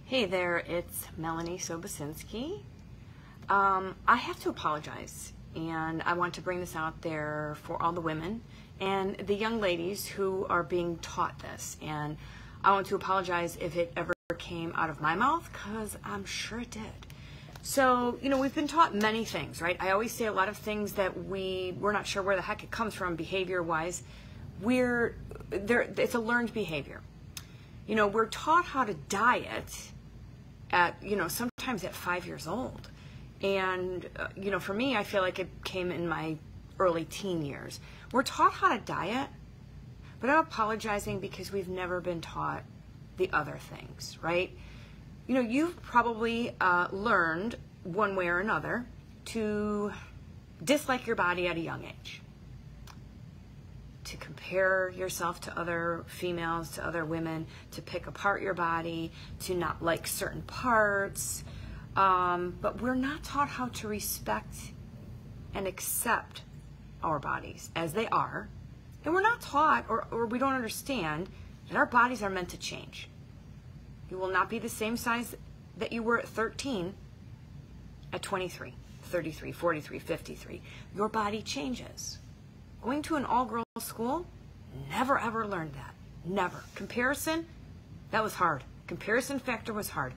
Hey there, it's Melanie Sobocinski. I have to apologize, and I want to bring this out there for all the women and the young ladies who are being taught this. And I want to apologize if it ever came out of my mouth, because I'm sure it did. So, we've been taught many things, right? I always say a lot of things that we're not sure where the heck it comes from behavior-wise. It's a learned behavior. We're taught how to diet at, sometimes at 5 years old. And, for me, I feel like it came in my early teen years. We're taught how to diet, but I'm apologizing because we've never been taught the other things, right? You've probably learned one way or another to dislike your body at a young age, to compare yourself to other females, to other women, to pick apart your body, to not like certain parts. But we're not taught how to respect and accept our bodies as they are. And we're not taught, or we don't understand, that our bodies are meant to change. You will not be the same size that you were at 13 at 23, 33, 43, 53. Your body changes. Going to an all-girls school, never ever learned that. Never. Comparison, that was hard. Comparison factor was hard.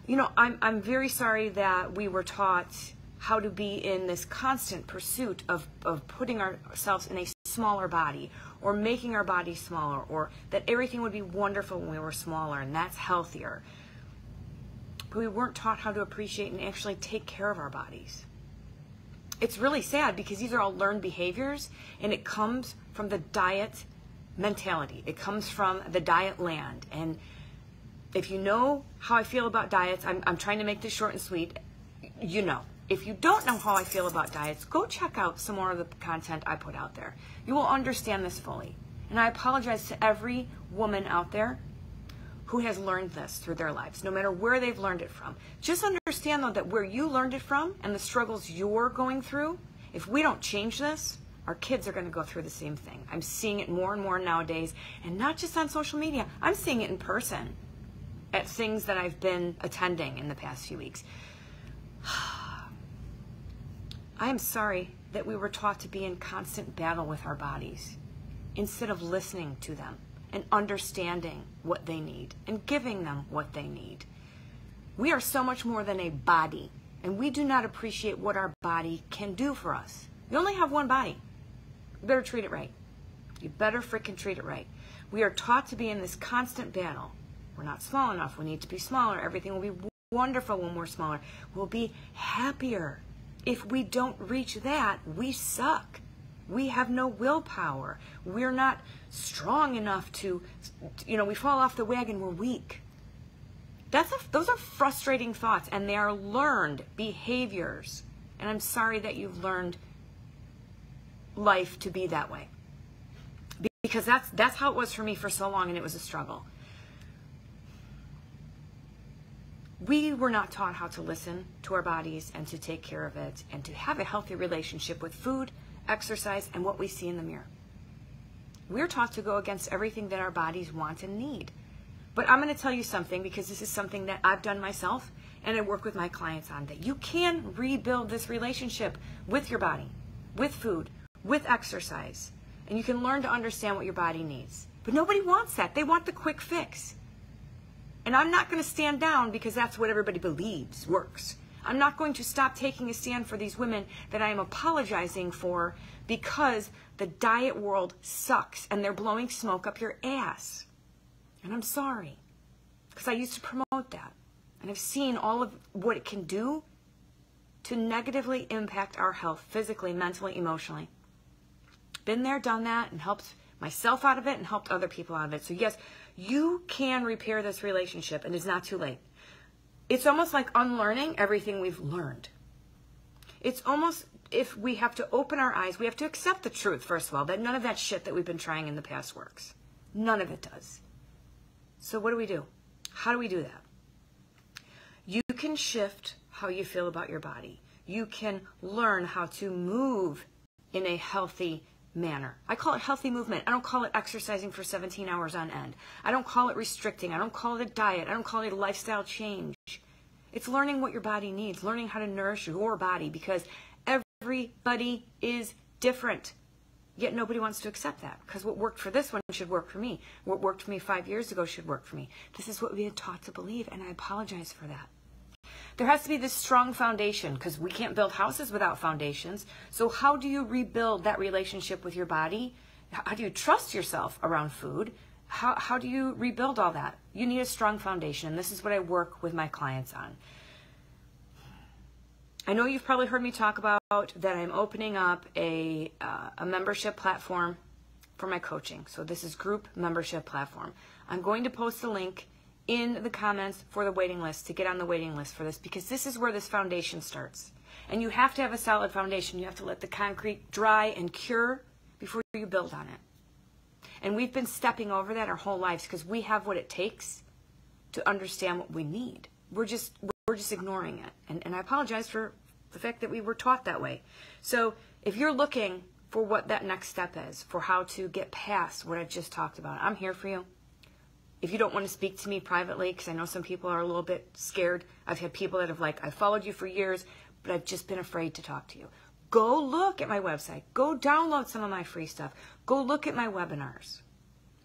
I'm very sorry that we were taught how to be in this constant pursuit of putting ourselves in a smaller body, or making our body smaller, or that everything would be wonderful when we were smaller, and that's healthier. But we weren't taught how to appreciate and actually take care of our bodies. It's really sad because these are all learned behaviors, and it comes from the diet mentality. It comes from the diet land. And if you know how I feel about diets, I'm trying to make this short and sweet, If you don't know how I feel about diets, go check out some more of the content I put out there. You will understand this fully. And I apologize to every woman out there who has learned this through their lives, no matter where they've learned it from. Just understand, though, that where you learned it from and the struggles you're going through, if we don't change this, our kids are going to go through the same thing. I'm seeing it more and more nowadays, and not just on social media. I'm seeing it in person at things that I've been attending in the past few weeks. I am sorry that we were taught to be in constant battle with our bodies instead of listening to them and understanding what they need and giving them what they need. We are so much more than a body, and we do not appreciate what our body can do for us. You only have one body. You better treat it right. You better freaking treat it right. We are taught to be in this constant battle. We're not small enough. We need to be smaller. Everything will be wonderful when we're smaller. We'll be happier. If we don't reach that, we suck. We have no willpower. We're not strong enough to, we fall off the wagon, we're weak. Those are frustrating thoughts, and they are learned behaviors. And I'm sorry that you've learned life to be that way. Because that's how it was for me for so long, and it was a struggle. We were not taught how to listen to our bodies and to take care of it and to have a healthy relationship with food, exercise, and what we see in the mirror. We're taught to go against everything that our bodies want and need. But I'm going to tell you something, because this is something that I've done myself and I work with my clients on, that you can rebuild this relationship with your body, with food, with exercise, and you can learn to understand what your body needs. But nobody wants that. They want the quick fix. And I'm not going to stand down because that's what everybody believes works. I'm not going to stop taking a stand for these women that I am apologizing for because the diet world sucks and they're blowing smoke up your ass. And I'm sorry, because I used to promote that. And I've seen all of what it can do to negatively impact our health, physically, mentally, emotionally. Been there, done that, and helped myself out of it and helped other people out of it. So yes, you can repair this relationship, and it's not too late. It's almost like unlearning everything we've learned. It's almost if we have to open our eyes, we have to accept the truth, first of all, that none of that shit that we've been trying in the past works. None of it does. So what do we do? How do we do that? You can shift how you feel about your body. You can learn how to move in a healthy manner. I call it healthy movement. I don't call it exercising for 17 hours on end. I don't call it restricting. I don't call it a diet. I don't call it a lifestyle change. It's learning what your body needs, learning how to nourish your body, because everybody is different. Yet nobody wants to accept that, because what worked for this one should work for me. What worked for me 5 years ago should work for me. This is what we had taught to believe, and I apologize for that. There has to be this strong foundation, because we can't build houses without foundations. So how do you rebuild that relationship with your body? How do you trust yourself around food? How do you rebuild all that? You need a strong foundation, and this is what I work with my clients on. I know you've probably heard me talk about that I'm opening up a membership platform for my coaching. So this is group membership platform. I'm going to post a link in the comments for the waiting list to get on the waiting list for this, because this is where this foundation starts. And you have to have a solid foundation. You have to let the concrete dry and cure before you build on it. And we've been stepping over that our whole lives because we have what it takes to understand what we need. We're just ignoring it. And I apologize for the fact that we were taught that way. So if you're looking for what that next step is, for how to get past what I've just talked about, I'm here for you. If you don't want to speak to me privately, because I know some people are a little bit scared. I've had people that have I followed you for years, but I've just been afraid to talk to you. Go look at my website. Go download some of my free stuff. Go look at my webinars.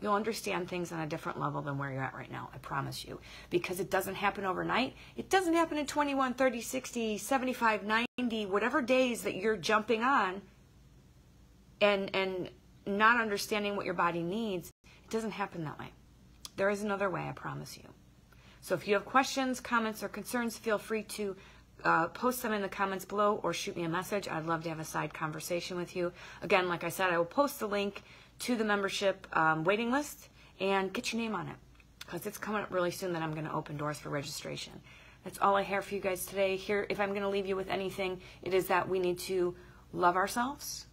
You'll understand things on a different level than where you're at right now, I promise you. Because it doesn't happen overnight. It doesn't happen in 21, 30, 60, 75, 90, whatever days that you're jumping on and not understanding what your body needs. It doesn't happen that way. There is another way, I promise you. So if you have questions, comments, or concerns, feel free to post them in the comments below or shoot me a message. I'd love to have a side conversation with you. Again, like I said, I will post the link to the membership waiting list and get your name on it, because it's coming up really soon that I'm going to open doors for registration. That's all I have for you guys today. Here, if I'm going to leave you with anything, it is that we need to love ourselves.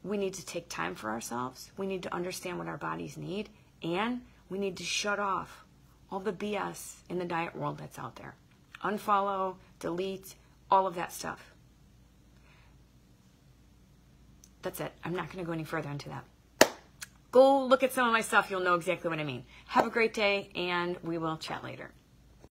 We need to take time for ourselves. We need to understand what our bodies need, and we need to shut off all the BS in the diet world that's out there. Unfollow, delete, all of that stuff. That's it. I'm not going to go any further into that. Go look at some of my stuff. You'll know exactly what I mean. Have a great day, and we will chat later.